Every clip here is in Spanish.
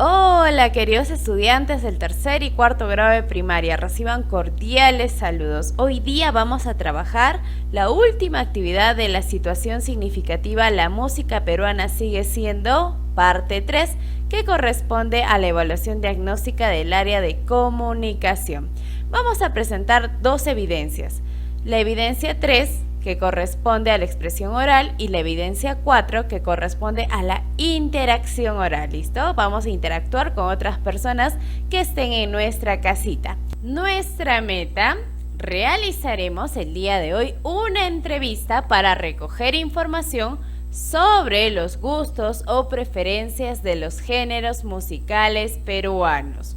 Hola, queridos estudiantes del tercer y cuarto grado de primaria, reciban cordiales saludos. Hoy día vamos a trabajar la última actividad de la situación significativa La música peruana sigue siendo parte 3, que corresponde a la evaluación diagnóstica del área de comunicación. Vamos a presentar dos evidencias. La evidencia 3, que corresponde a la expresión oral, y la evidencia 4, que corresponde a la interacción oral. ¿Listo? Vamos a interactuar con otras personas que estén en nuestra casita. Nuestra meta: realizaremos el día de hoy una entrevista para recoger información sobre los gustos o preferencias de los géneros musicales peruanos.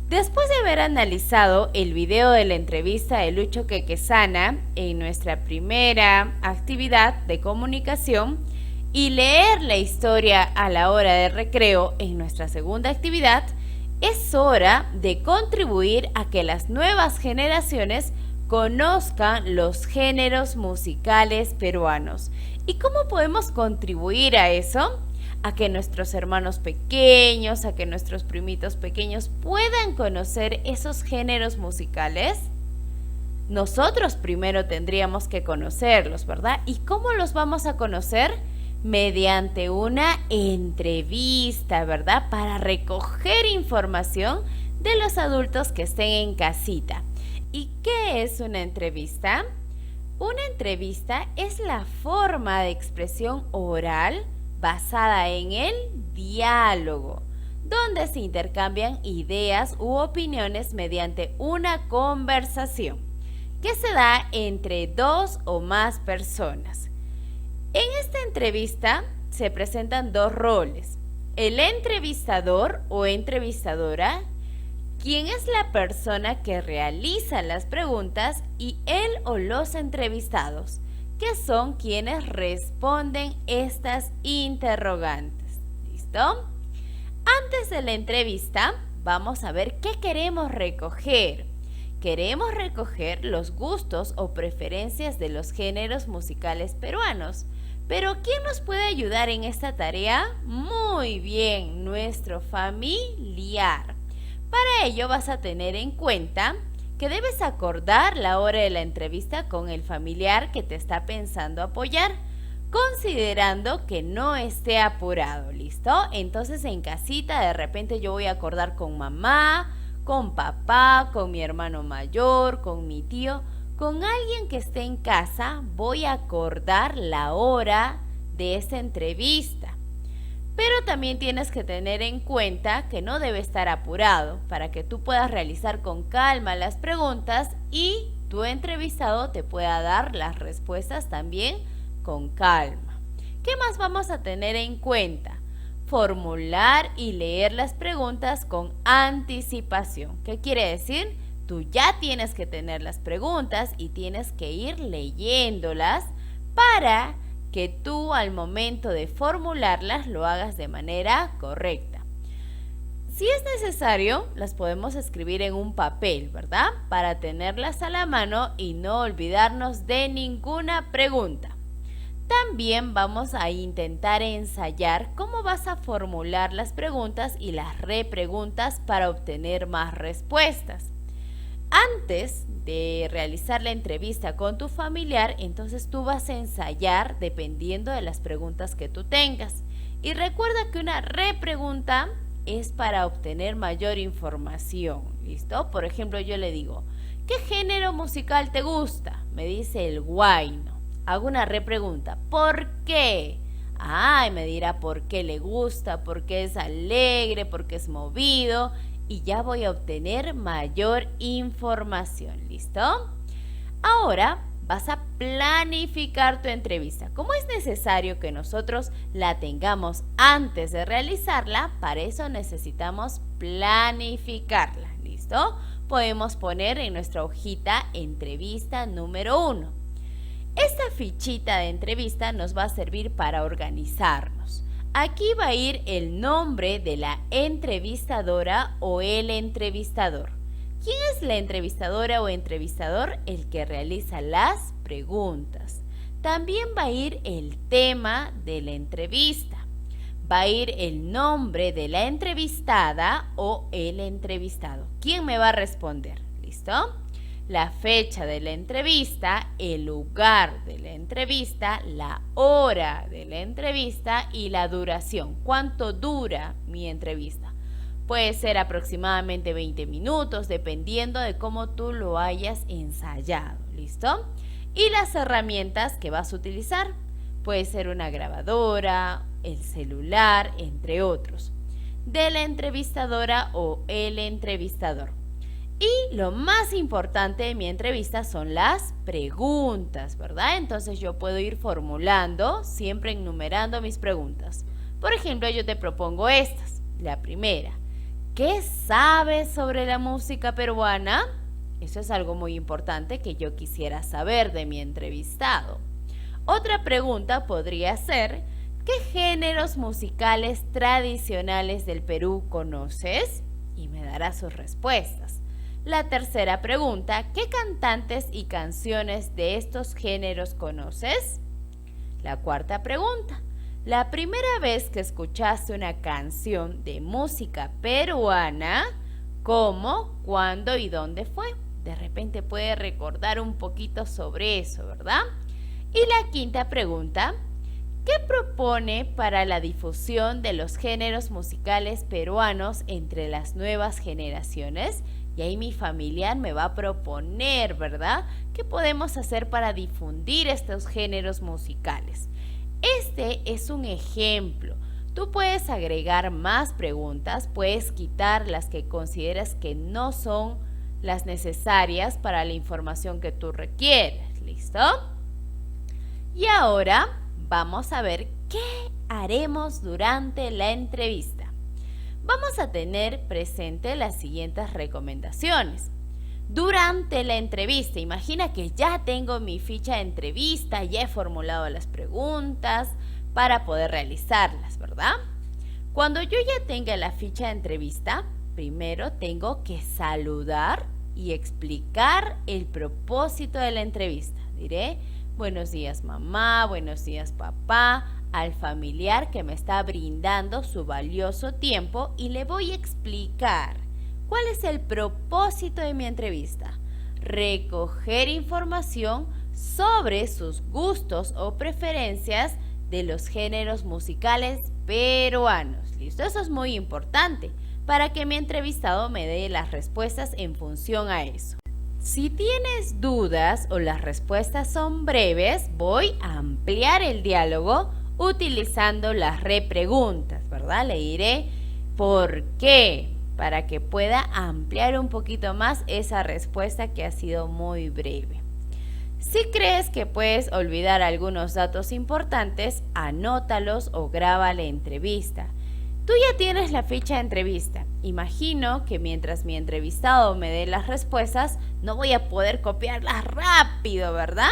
Después de haber analizado el video de la entrevista de Lucho Quequesana en nuestra primera actividad de comunicación y leer la historia a la hora de recreo en nuestra segunda actividad, es hora de contribuir a que las nuevas generaciones conozcan los géneros musicales peruanos. ¿Y cómo podemos contribuir a eso? A que nuestros hermanos pequeños, a que nuestros primitos pequeños puedan conocer esos géneros musicales. Nosotros primero tendríamos que conocerlos, ¿verdad? ¿Y cómo los vamos a conocer? Mediante una entrevista, ¿verdad? Para recoger información de los adultos que estén en casita. ¿Y qué es una entrevista? Una entrevista es la forma de expresión oral basada en el diálogo, donde se intercambian ideas u opiniones mediante una conversación que se da entre dos o más personas. En esta entrevista se presentan dos roles: el entrevistador o entrevistadora, quien es la persona que realiza las preguntas, y él o los entrevistados, que son quienes responden estas interrogantes. ¿Listo? Antes de la entrevista, vamos a ver qué queremos recoger. Queremos recoger los gustos o preferencias de los géneros musicales peruanos. Pero ¿quién nos puede ayudar en esta tarea? Muy bien, nuestro familiar. Para ello vas a tener en cuenta que debes acordar la hora de la entrevista con el familiar que te está pensando apoyar, considerando que no esté apurado. ¿Listo? Entonces en casita de repente yo voy a acordar con mamá, con papá, con mi hermano mayor, con mi tío, con alguien que esté en casa. Voy a acordar la hora de esta entrevista. Pero también tienes que tener en cuenta que no debe estar apurado, para que tú puedas realizar con calma las preguntas y tu entrevistado te pueda dar las respuestas también con calma. ¿Qué más vamos a tener en cuenta? Formular y leer las preguntas con anticipación. ¿Qué quiere decir? Tú ya tienes que tener las preguntas y tienes que ir leyéndolas para que tú al momento de formularlas lo hagas de manera correcta. Si es necesario, las podemos escribir en un papel, ¿verdad? Para tenerlas a la mano y no olvidarnos de ninguna pregunta. También vamos a intentar ensayar cómo vas a formular las preguntas y las repreguntas para obtener más respuestas. Antes de realizar la entrevista con tu familiar, entonces tú vas a ensayar dependiendo de las preguntas que tú tengas. Y recuerda que una repregunta es para obtener mayor información. ¿Listo? Por ejemplo, yo le digo, ¿qué género musical te gusta? Me dice el huayno. Hago una repregunta, ¿por qué? Y me dirá por qué le gusta, por qué es alegre, por qué es movido, y ya voy a obtener mayor información. ¿Listo? Ahora vas a planificar tu entrevista. Como es necesario que nosotros la tengamos antes de realizarla, para eso necesitamos planificarla. ¿Listo? Podemos poner en nuestra hojita entrevista número 1. Esta fichita de entrevista nos va a servir para organizarnos. Aquí va a ir el nombre de la entrevistadora o el entrevistador. ¿Quién es la entrevistadora o entrevistador? El que realiza las preguntas. También va a ir el tema de la entrevista. va a ir el nombre de la entrevistada o el entrevistado. ¿Quién me va a responder? ¿Listo? La fecha de la entrevista, el lugar de la entrevista, la hora de la entrevista y la duración. ¿Cuánto dura mi entrevista? Puede ser aproximadamente 20 minutos, dependiendo de cómo tú lo hayas ensayado. ¿Listo? Y las herramientas que vas a utilizar. Puede ser una grabadora, el celular, entre otros. De la entrevistadora o el entrevistador. Y lo más importante de mi entrevista son las preguntas, ¿verdad? Entonces yo puedo ir formulando, siempre enumerando mis preguntas. Por ejemplo, yo te propongo estas. La primera, ¿qué sabes sobre la música peruana? Eso es algo muy importante que yo quisiera saber de mi entrevistado. Otra pregunta podría ser, ¿qué géneros musicales tradicionales del Perú conoces? Y me dará sus respuestas. La tercera pregunta, ¿qué cantantes y canciones de estos géneros conoces? La cuarta pregunta, la primera vez que escuchaste una canción de música peruana, ¿cómo, cuándo y dónde fue? De repente puede recordar un poquito sobre eso, ¿verdad? Y la quinta pregunta, ¿qué propone para la difusión de los géneros musicales peruanos entre las nuevas generaciones? Y ahí mi familiar me va a proponer, ¿verdad? ¿Qué podemos hacer para difundir estos géneros musicales? Este es un ejemplo. Tú puedes agregar más preguntas, puedes quitar las que consideras que no son las necesarias para la información que tú requieres. ¿Listo? Y ahora vamos a ver qué haremos durante la entrevista. Vamos a tener presente las siguientes recomendaciones. Durante la entrevista, imagina que ya tengo mi ficha de entrevista, ya he formulado las preguntas para poder realizarlas, ¿verdad? Cuando yo ya tenga la ficha de entrevista, primero tengo que saludar y explicar el propósito de la entrevista. Diré, buenos días mamá, buenos días papá, al familiar que me está brindando su valioso tiempo y le voy a explicar cuál es el propósito de mi entrevista. Recoger información sobre sus gustos o preferencias de los géneros musicales peruanos. ¿Listo? Eso es muy importante para que mi entrevistado me dé las respuestas en función a eso. Si tienes dudas o las respuestas son breves, voy a ampliar el diálogo utilizando las repreguntas, ¿verdad? Le diré ¿por qué? Para que pueda ampliar un poquito más esa respuesta que ha sido muy breve. Si crees que puedes olvidar algunos datos importantes, anótalos o graba la entrevista. Tú ya tienes la ficha de entrevista. Imagino que mientras mi entrevistado me dé las respuestas, no voy a poder copiarlas rápido, ¿verdad?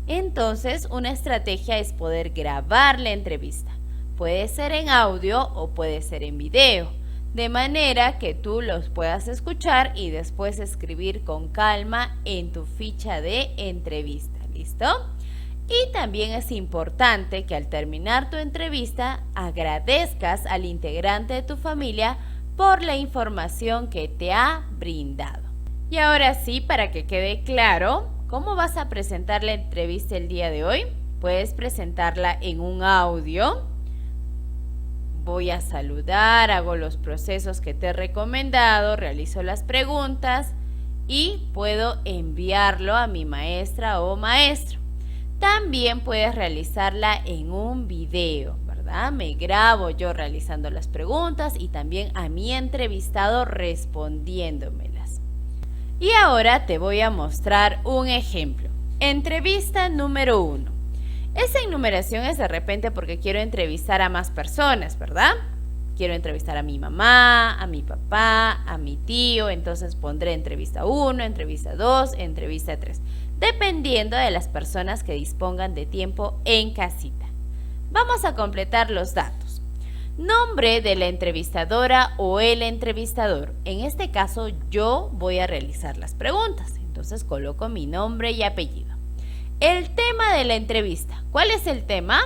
Entonces, una estrategia es poder grabar la entrevista. Puede ser en audio o puede ser en video, de manera que tú los puedas escuchar y después escribir con calma en tu ficha de entrevista. ¿Listo? Y también es importante que al terminar tu entrevista agradezcas al integrante de tu familia por la información que te ha brindado. Y ahora sí, para que quede claro, ¿cómo vas a presentar la entrevista el día de hoy? Puedes presentarla en un audio. Voy a saludar, hago los procesos que te he recomendado, realizo las preguntas y puedo enviarlo a mi maestra o maestro. También puedes realizarla en un video, ¿verdad? Me grabo yo realizando las preguntas y también a mi entrevistado respondiéndomelas. Y ahora te voy a mostrar un ejemplo. Entrevista número 1. Esa enumeración es de repente porque quiero entrevistar a más personas, ¿verdad? Quiero entrevistar a mi mamá, a mi papá, a mi tío, entonces pondré entrevista 1, entrevista 2, entrevista 3, dependiendo de las personas que dispongan de tiempo en casita. Vamos a completar los datos. Nombre de la entrevistadora o el entrevistador. En este caso yo voy a realizar las preguntas, entonces coloco mi nombre y apellido. El tema de la entrevista. ¿Cuál es el tema?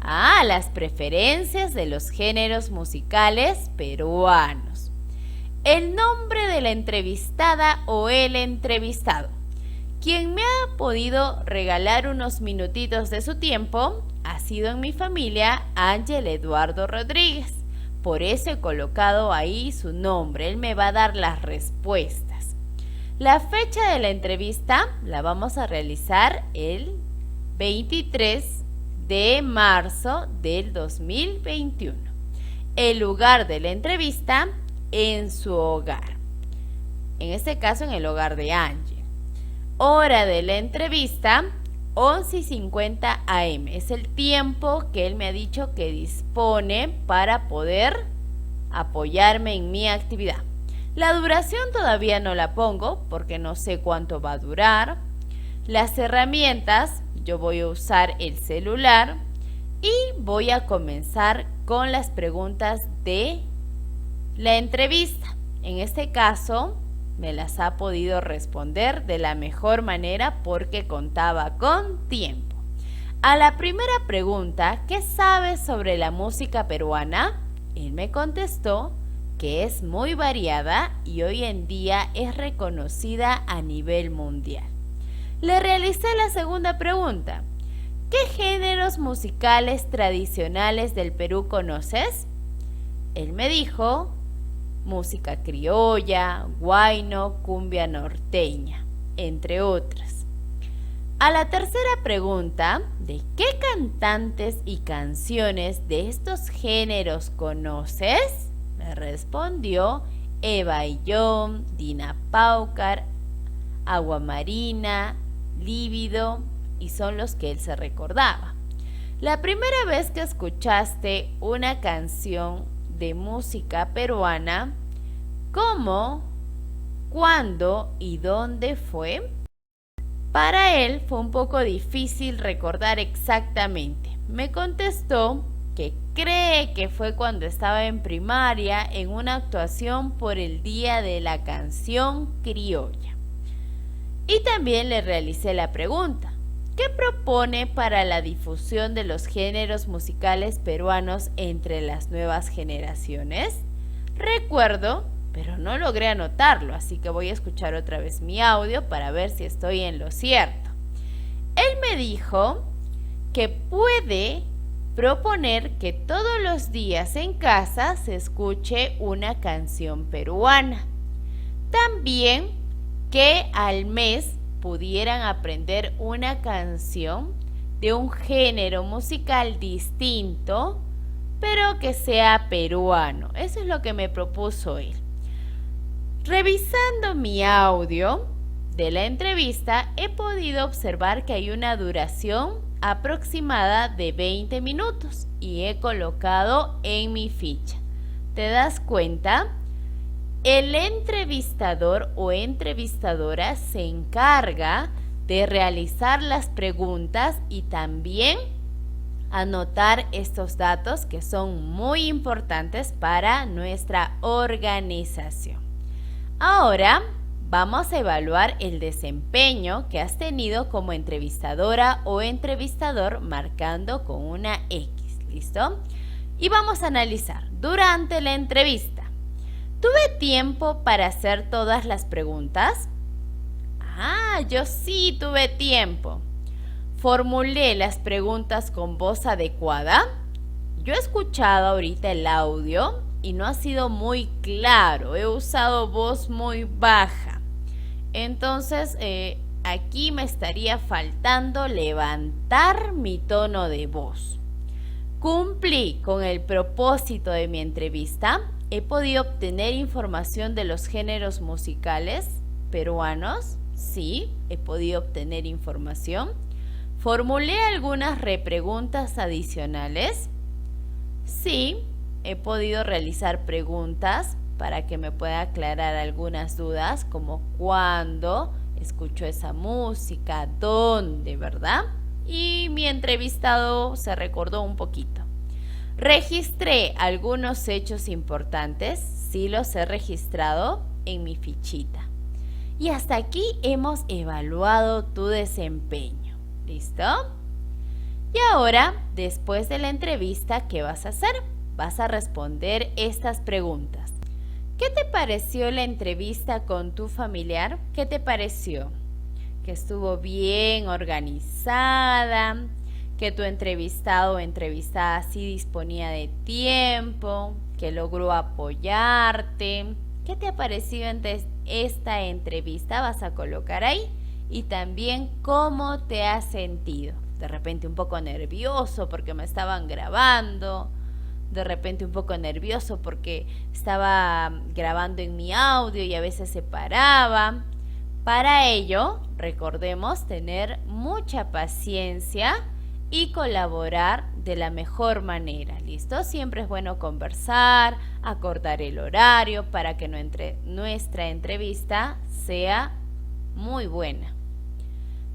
Las preferencias de los géneros musicales peruanos. El nombre de la entrevistada o el entrevistado. Quien me ha podido regalar unos minutitos de su tiempo ha sido en mi familia Ángel Eduardo Rodríguez. Por eso he colocado ahí su nombre. Él me va a dar las respuestas. La fecha de la entrevista la vamos a realizar el 23 de marzo del 2021. El lugar de la entrevista en su hogar. En este caso en el hogar de Ángel. Hora de la entrevista 11:50 am. Es el tiempo que él me ha dicho que dispone para poder apoyarme en mi actividad. La duración todavía no la pongo porque no sé cuánto va a durar. Las herramientas, yo voy a usar el celular y voy a comenzar con las preguntas de la entrevista. En este caso, me las ha podido responder de la mejor manera porque contaba con tiempo. A la primera pregunta, ¿qué sabes sobre la música peruana? Él me contestó que es muy variada y hoy en día es reconocida a nivel mundial. Le realicé la segunda pregunta. ¿Qué géneros musicales tradicionales del Perú conoces? Él me dijo música criolla, huayno, cumbia norteña, entre otras. A la tercera pregunta, ¿de qué cantantes y canciones de estos géneros conoces? Me respondió Eva Illón, Dina Paucar, Agua Marina, Lívido, y son los que él se recordaba. La primera vez que escuchaste una canción de música peruana, ¿cómo, cuándo y dónde fue? Para él fue un poco difícil recordar exactamente. Me contestó que cree que fue cuando estaba en primaria en una actuación por el Día de la Canción Criolla. Y también le realicé la pregunta, ¿qué propone para la difusión de los géneros musicales peruanos entre las nuevas generaciones? Recuerdo, pero no logré anotarlo, así que voy a escuchar otra vez mi audio para ver si estoy en lo cierto. Él me dijo que puede proponer que todos los días en casa se escuche una canción peruana. También que al mes pudieran aprender una canción de un género musical distinto, pero que sea peruano. Eso es lo que me propuso él. Revisando mi audio de la entrevista, he podido observar que hay una duración aproximada de 20 minutos y he colocado en mi ficha. ¿Te das cuenta? El entrevistador o entrevistadora se encarga de realizar las preguntas y también anotar estos datos que son muy importantes para nuestra organización. Ahora vamos a evaluar el desempeño que has tenido como entrevistadora o entrevistador marcando con una X. ¿Listo? Y vamos a analizar durante la entrevista. ¿Tuve tiempo para hacer todas las preguntas? Yo sí tuve tiempo. ¿Formulé las preguntas con voz adecuada? Yo he escuchado ahorita el audio y no ha sido muy claro. He usado voz muy baja. Entonces, aquí me estaría faltando levantar mi tono de voz. ¿Cumplí con el propósito de mi entrevista? ¿He podido obtener información de los géneros musicales peruanos? Sí, he podido obtener información. ¿Formulé algunas repreguntas adicionales? Sí, he podido realizar preguntas para que me pueda aclarar algunas dudas, como cuándo escucho esa música, dónde, ¿verdad? Y mi entrevistado se recordó un poquito. Registré algunos hechos importantes, sí los he registrado en mi fichita. Y hasta aquí hemos evaluado tu desempeño. ¿Listo? Y ahora, después de la entrevista, ¿qué vas a hacer? Vas a responder estas preguntas. ¿Qué te pareció la entrevista con tu familiar? ¿Qué te pareció? ¿Que estuvo bien organizada? ¿Que tu entrevistado o entrevistada sí disponía de tiempo? ¿Que logró apoyarte? ¿Qué te ha parecido esta entrevista? Vas a colocar ahí. Y también cómo te has sentido. De repente un poco nervioso porque me estaban grabando. De repente un poco nervioso porque estaba grabando en mi audio y a veces se paraba. Para ello, recordemos tener mucha paciencia y colaborar de la mejor manera, ¿listo? Siempre es bueno conversar, acordar el horario para que nuestra entrevista sea muy buena.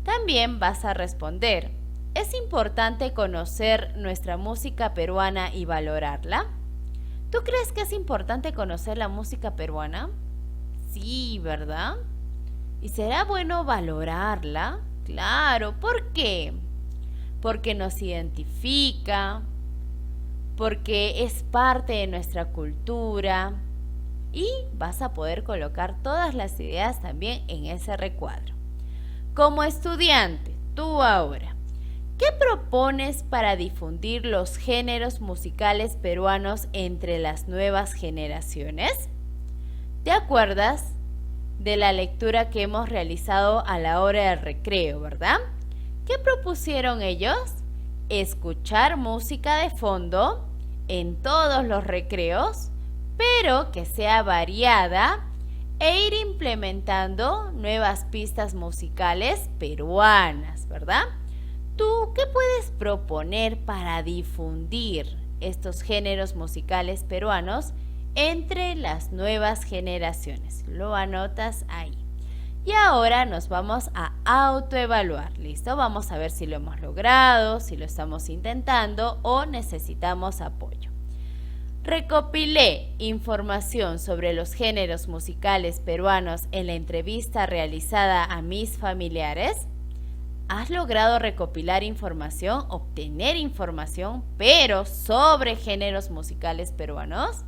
También vas a responder: ¿es importante conocer nuestra música peruana y valorarla? ¿Tú crees que es importante conocer la música peruana? Sí, ¿verdad? ¿Y será bueno valorarla? Claro, ¿por qué? Porque nos identifica, porque es parte de nuestra cultura y vas a poder colocar todas las ideas también en ese recuadro. Como estudiante, tú ahora, ¿qué propones para difundir los géneros musicales peruanos entre las nuevas generaciones? ¿Te acuerdas de la lectura que hemos realizado a la hora del recreo, verdad? ¿Qué propusieron ellos? Escuchar música de fondo en todos los recreos, pero que sea variada e ir implementando nuevas pistas musicales peruanas, ¿verdad? ¿Tú qué puedes proponer para difundir estos géneros musicales peruanos entre las nuevas generaciones? Lo anotas ahí. Y ahora nos vamos a autoevaluar, ¿listo? Vamos a ver si lo hemos logrado, si lo estamos intentando o necesitamos apoyo. Recopilé información sobre los géneros musicales peruanos en la entrevista realizada a mis familiares. ¿Has logrado recopilar información, obtener información, pero sobre géneros musicales peruanos?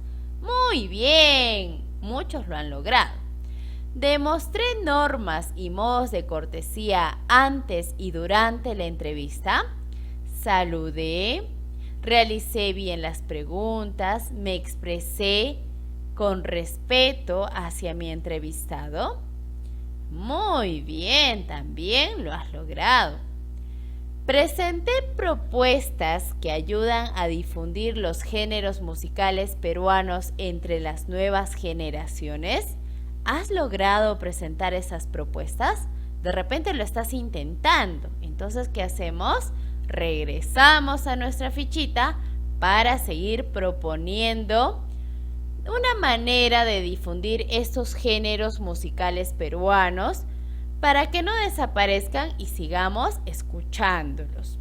Muy bien, muchos lo han logrado. Demostré normas y modos de cortesía antes y durante la entrevista. Saludé, realicé bien las preguntas, me expresé con respeto hacia mi entrevistado. Muy bien, también lo has logrado. Presenté propuestas que ayudan a difundir los géneros musicales peruanos entre las nuevas generaciones. ¿Has logrado presentar esas propuestas? De repente lo estás intentando. Entonces, ¿qué hacemos? Regresamos a nuestra fichita para seguir proponiendo una manera de difundir estos géneros musicales peruanos para que no desaparezcan y sigamos escuchándolos.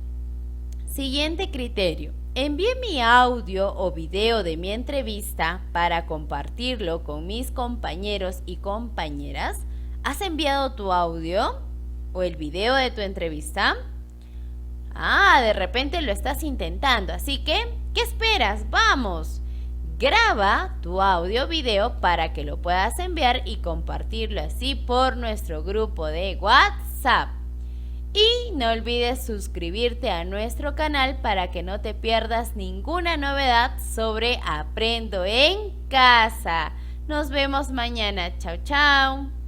Siguiente criterio. Envié mi audio o video de mi entrevista para compartirlo con mis compañeros y compañeras. ¿Has enviado tu audio o el video de tu entrevista? De repente lo estás intentando, así que, ¿qué esperas? ¡Vamos! Graba tu audio o video para que lo puedas enviar y compartirlo así por nuestro grupo de WhatsApp. Y no olvides suscribirte a nuestro canal para que no te pierdas ninguna novedad sobre Aprendo en Casa. Nos vemos mañana. Chao, chao.